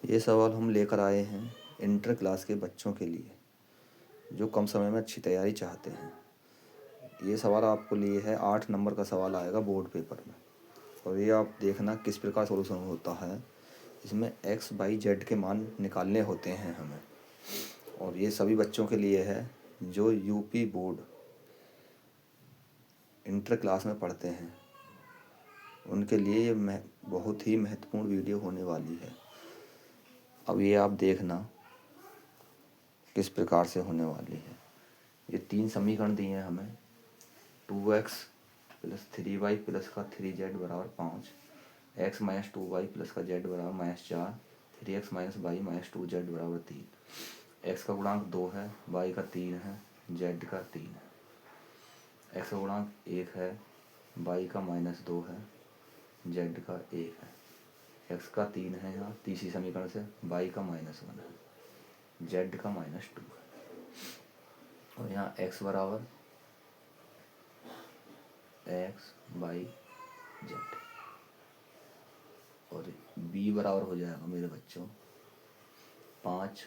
ये सवाल हम लेकर आए हैं इंटर क्लास के बच्चों के लिए जो कम समय में अच्छी तैयारी चाहते हैं। ये सवाल आपको लिए है 8 नंबर का सवाल आएगा बोर्ड पेपर में और ये आप देखना किस प्रकार सॉल्यूशन होता है। इसमें एक्स वाई जेड के मान निकालने होते हैं हमें, और ये सभी बच्चों के लिए है जो यूपी बोर्ड इंटर क्लास में पढ़ते हैं। उनके लिए ये बहुत ही महत्वपूर्ण वीडियो होने वाली है। अब ये आप देखना किस प्रकार से होने वाली है। ये 3 समीकरण दिए हैं हमें, 2x प्लस 3y प्लस का 3z बराबर 5, x माइनस 2y प्लस का z बराबर -4, 3x minus Y minus 2z बराबर 3। x का गुणांक 2 है, y का 3 है, z का 3 है। x का गुणांक 1 है, y का -2 है, z का 1 है। x का 3 है यहाँ तीसरी समीकरण से, y का -1 है, z का -2 है। और यहाँ x बराबर एक्स वाई जेड और b बराबर हो जाएगा मेरे बच्चों 5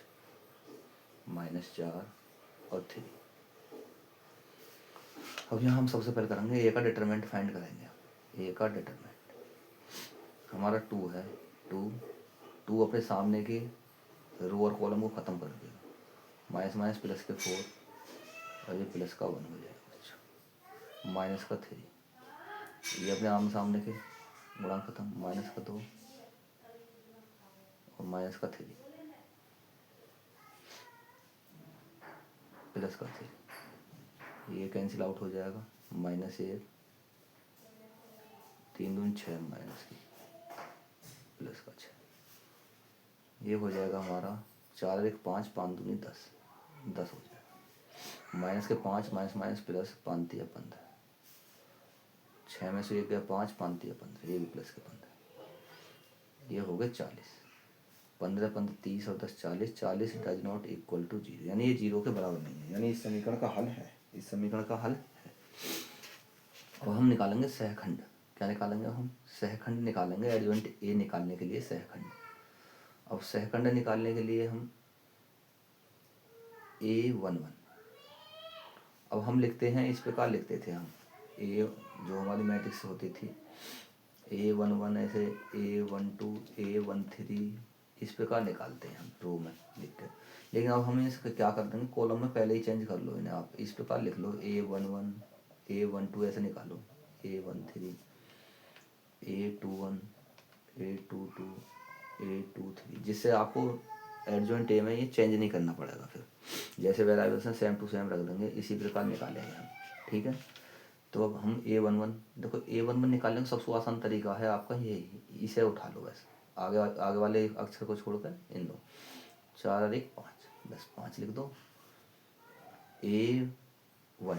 -4 और 3। अब यहाँ हम सबसे पहले करेंगे ए का डिटरमिनेंट फाइंड करेंगे। ए का डिटरमिनेंट हमारा 2 है, 2 अपने सामने के रो और कॉलम को ख़त्म कर देगा, माइनस माइनस प्लस के 4 और ये प्लस का 1 हो जाएगा बच्चों, माइनस का 3, ये अपने आमने सामने के गुणांक खत्म, माइनस का 2 और माइनस का 3 प्लस का 3, ये कैंसिल आउट हो जाएगा, -1 3 दूनी 6 माइनस की प्लस का 6, ये हो जाएगा हमारा 4 1 5 5 दूनी 10 10 हो जाएगा। माइनस के 5 माइनस माइनस प्लस 5 3 15, 6 में से 1 गया 5 5 3 15, ये भी प्लस के 15, ये हो गए 40। 15 15 30 और 10 40, 40 डज नॉट इक्वल टू 0, यानी ये 0 के बराबर नहीं है, यानी इस समीकरण का हल है, इस समीकरण का हल है। अब हम निकालेंगे सहखंड। क्या निकालेंगे हम? सहखंड निकालेंगे। एडजॉइंट ए निकालने के लिए सहखंड। अब सहखंड निकालने के लिए हम A11, अब हम लिखते हैं इस प्रकार लिखते थे हम, ए जो हमारी मैट्रिक्स होती थी A11 ऐसे A12 A13 इस प्रकार निकालते हैं हम रो में लिख के। लेकिन अब हम इसका क्या कर देंगे, कॉलम में पहले ही चेंज कर लो इन्हें। आप इस प्रकार लिख लो A11 A12 ऐसे निकालो, A13 A21 A22 A23, जिससे आपको एडजॉइंट ए में ये चेंज नहीं करना पड़ेगा। फिर जैसे वेरिएबल्स हैं सेम टू सेम रख देंगे, इसी प्रकार निकालेंगे हम। ठीक है, तो अब हम A11 देखो, A11 निकालने का सबसे आसान तरीका है आपका यही, इसे उठा लो बस, आगे आगे वाले अक्षर को छोड़कर इन दो, 4 और 1 5, बस 5 लिख दो। A12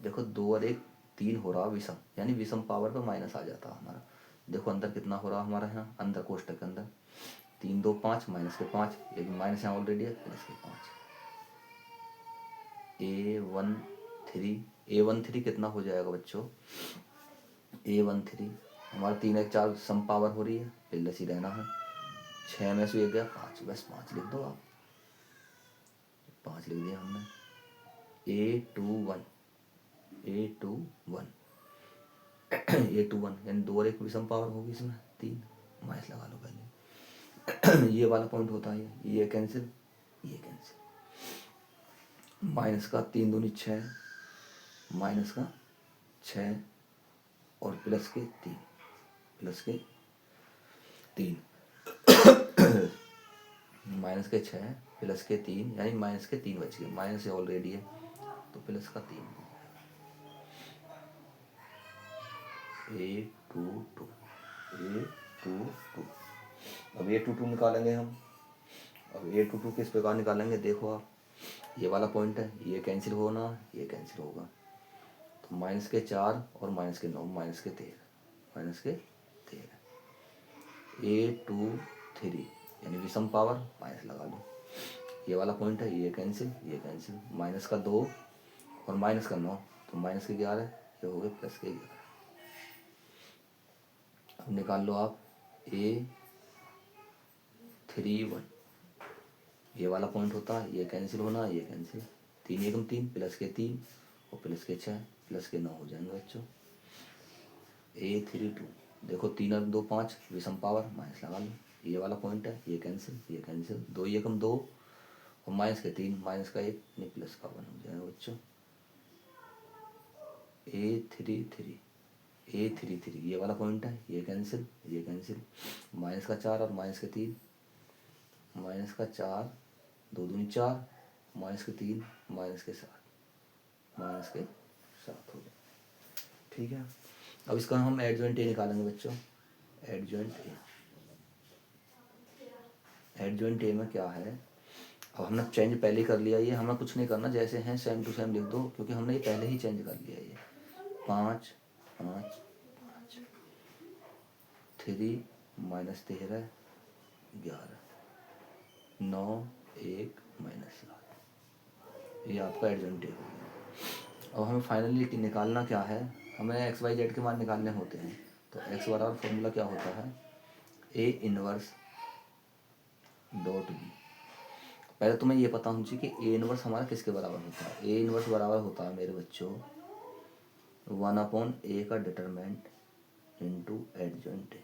देखो 2 और 1 3 हो रहा विषम, यानी विषम पावर पे माइनस आ जाता हमारा। देखो अंदर कितना हो रहा हमारा, यहाँ अंदर कोष्टक के अंदर 3 2 5 माइनस के 5, एक माइनस यहाँ ऑलरेडी है, प्लस के 5। A13 कितना हो जाएगा बच्चों? A13 हमारा 3 1 4 सम पावर हो रही है, प्लस ही रहना है। 6 में से 1 गया 5, बस 5 लिख दो आप, 5 लिख दिया हमने। A21 यानी 2 और 1 विषम पावर होगी इसमें, 3 माइनस लगा लो पहले। ये वाला पॉइंट होता है, ये कैंसिल, ये कैंसिल, माइनस का 3 दूनी 6, माइनस का 6 और प्लस के 3, प्लस के 3 माइनस के 6 प्लस के 3, यानी माइनस के 3 बच गए, माइनस ऑलरेडी है तो प्लस का 3। A22 अब A22 निकालेंगे हम। अब A22 किस प्रकार निकालेंगे, देखो आप, ये वाला पॉइंट है, ये कैंसिल होना, ये कैंसिल होगा, तो माइनस के 4 और माइनस के 9, माइनस के 13, माइनस के 13। A23 यानी विषम पावर, माइनस लगा लो, ये वाला पॉइंट है, ये कैंसिल, ये कैंसिल, माइनस का 2 और माइनस का 9, तो माइनस के 11, ये हो गए प्लस के 11। अब निकाल लो आप A13 3 1, ये वाला पॉइंट होता है, ये कैंसिल होना, ये कैंसिल, 3 एकम 3, प्लस के 3 और प्लस के 6, प्लस के 9 हो जाएंगे बच्चों। A 3 2, देखो 3 और 2 5, विषम पावर, माइनस लगा लो, ये वाला पॉइंट है, ये कैंसिल, ये कैंसिल, 2 एकम 2 और माइनस के 3, माइनस का 1 नहीं, प्लस का 1 हो जाएगा बच्चों। A 3 3, ये वाला पॉइंट है, ये कैंसिल, ये कैंसिल, माइनस का 4 और माइनस के 3, माइनस का 4 2 दूनी 4, माइनस के 3, माइनस के 7, माइनस के 7 हो गए। ठीक है, अब इसका हम एडजॉइंट ए निकालेंगे बच्चों। एडजॉइंट ए में क्या है, अब हमने चेंज पहले ही कर लिया, ये हमें कुछ नहीं करना, जैसे हैं सेम टू सेम लिख दो, क्योंकि हमने ये पहले ही चेंज कर लिया। ये 5 5 5, 3 माइनस 13 11, 9 1 माइनस 7, ये आपका एडजॉइंट ए हो गया। अब हमें फाइनली निकालना क्या है, हमें एक्स वाई जेड के मान निकालने होते हैं। तो एक्स बराबर फॉर्मूला क्या होता है, ए इनवर्स डॉट बी। पहले तुम्हें ये पता होना चाहिए कि ए इनवर्स हमारा किसके बराबर होता है। ए इनवर्स बराबर होता है मेरे बच्चों 1/a का डिटरमेंट इंटू एडजॉइंट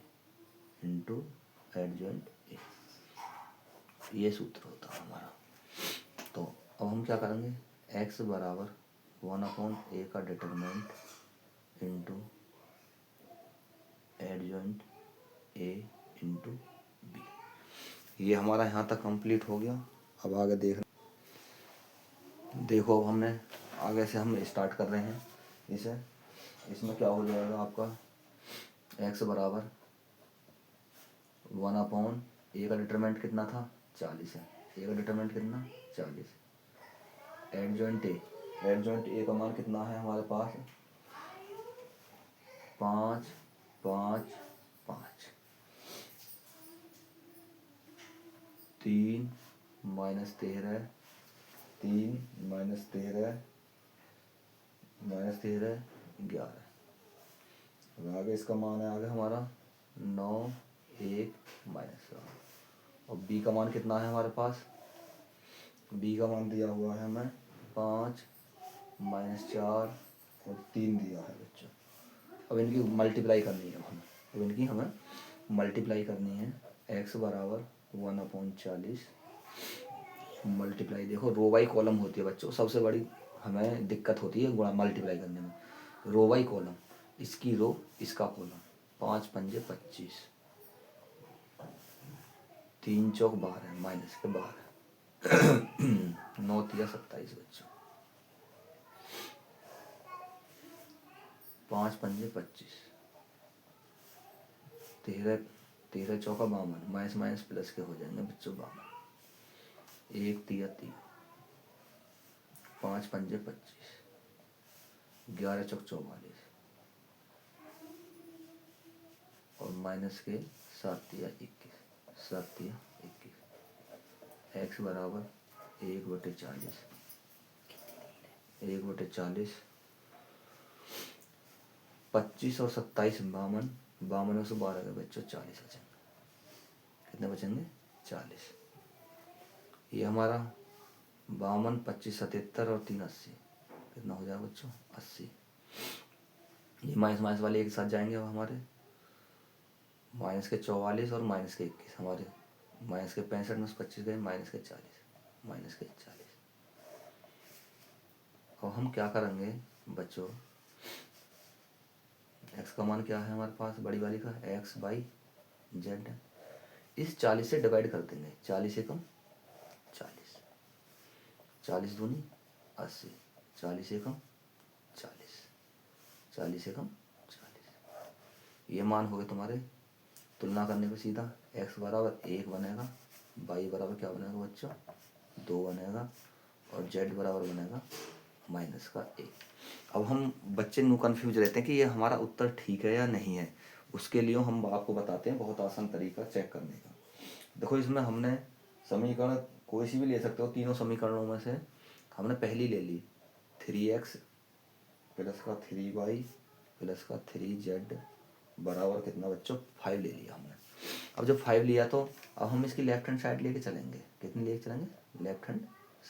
ए, ये सूत्र होता है हमारा। तो अब हम क्या करेंगे, x बराबर 1/a का determinant into adjoint A into B. ये हमारा यहाँ तक कंप्लीट हो गया। अब आगे देखो अब हमने आगे से हम स्टार्ट कर रहे हैं इसे। इसमें क्या हो जाएगा आपका, x बराबर 1/a का डिटरमेंट कितना था 40 है, a का डिटरमेंट कितना 40, एडजॉइंट ए का मान कितना है हमारे पास 5 5 5, 3 माइनस 13 3 माइनस 13 11। अब आगे इसका मान है आगे हमारा 9 1 माइनस 7। और बी का मान कितना है हमारे पास, बी का मान दिया हुआ है हमें 5 माइनस 4 और 3 दिया है बच्चों। अब इनकी मल्टीप्लाई करनी है हमें, मल्टीप्लाई करनी है। x बराबर 1/40 मल्टीप्लाई, देखो रो बाई कॉलम होती है बच्चों, सबसे बड़ी हमें दिक्कत होती है गुणा मल्टीप्लाई करने में। रो बाई कॉलम, इसकी रो इसका कॉलम, 5 पंजे 25, 3 चौक 12 माइनस के 12 9 तिया 27 बच्चों, 5 पंजे 25, 13 चौका 52, माइनस माइनस प्लस के हो जाएंगे बच्चों 52, 1 तिया 3, 5 पंजे 25, 11 चौक 44 और माइनस के 7 तिया 21, 7 तिया 21। एक्स बराबर 1/40, 25 और 27 52, 52 में से 12 के बच्चों 40 बचेंगे। कितने बचेंगे 40। ये हमारा 52 25 77 और 3 80, कितना हो जाएगा बच्चों 80। ये माइनस माइनस वाले एक साथ जाएंगे अब हमारे, माइनस के 44 और माइनस के 21 हमारे, माइनस के 65 में से 25 गए, माइनस के 40, माइनस के 40। और हम क्या करेंगे बच्चों, x का मान क्या है हमारे पास बड़ी वाली का, x बाई जेड, इस 40 से डिवाइड कर देंगे, 40 से कम 40, 40 दूनी 80, 40 से कम 40, 40 से कम 40। ये मान हो गए तुम्हारे। तुलना करने पे सीधा x बराबर 1 बनेगा, y बराबर क्या बनेगा बच्चों 2 बनेगा, और z बराबर बनेगा माइनस का 1। अब हम बच्चे न्यू कन्फ्यूज रहते हैं कि ये हमारा उत्तर ठीक है या नहीं है। उसके लिए हम आपको बताते हैं बहुत आसान तरीका चेक करने का। देखो इसमें हमने समीकरण कोई सी भी ले सकते हो, तीनों समीकरणों में से हमने पहली ले ली 3x प्लस का 3y प्लस का 3z बराबर कितना बच्चों 5 ले लिया हमने। अब जब 5 लिया तो अब हम इसकी लेफ्ट हैंड साइड लेके चलेंगे। कितनी लेके चलेंगे? Left hand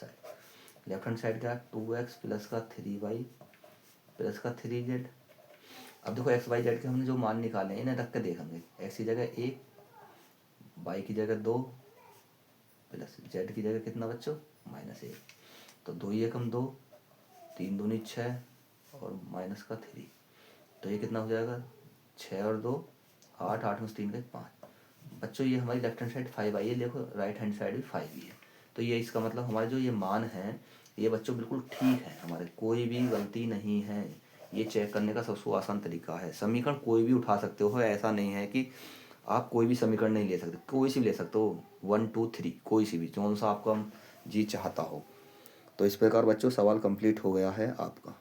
side. Left hand side क्या? 2x प्लस का 3y प्लस का 3z। अब देखो x y z के हमने जो मान निकाले हैं इन्हें रख के देखेंगे। x की जगह 1, y की जगह 2 प्लस z की जगह कितना बच्चों? -1। तो 2 एकम 2, 3 दूनी 6 और माइनस का 3। तो ये कितना हो जाएगा? 6 और 2 8, 8 में से 3 गए 5। बच्चों ये हमारी लेफ्ट हैंड साइड 5 आई है, देखो राइट हैंड साइड भी 5 ही है। तो ये इसका मतलब हमारे जो ये मान है ये बच्चों बिल्कुल ठीक है, हमारे कोई भी गलती नहीं है। ये चेक करने का सबसे आसान तरीका है। समीकरण कोई भी उठा सकते हो, ऐसा नहीं है कि आप कोई भी समीकरण नहीं ले सकते, कोई सी भी ले सकते हो, 1 2 3 कोई सी भी, कौन सा आपका जी चाहता हो। तो इस प्रकार बच्चों सवाल कंप्लीट हो गया है आपका।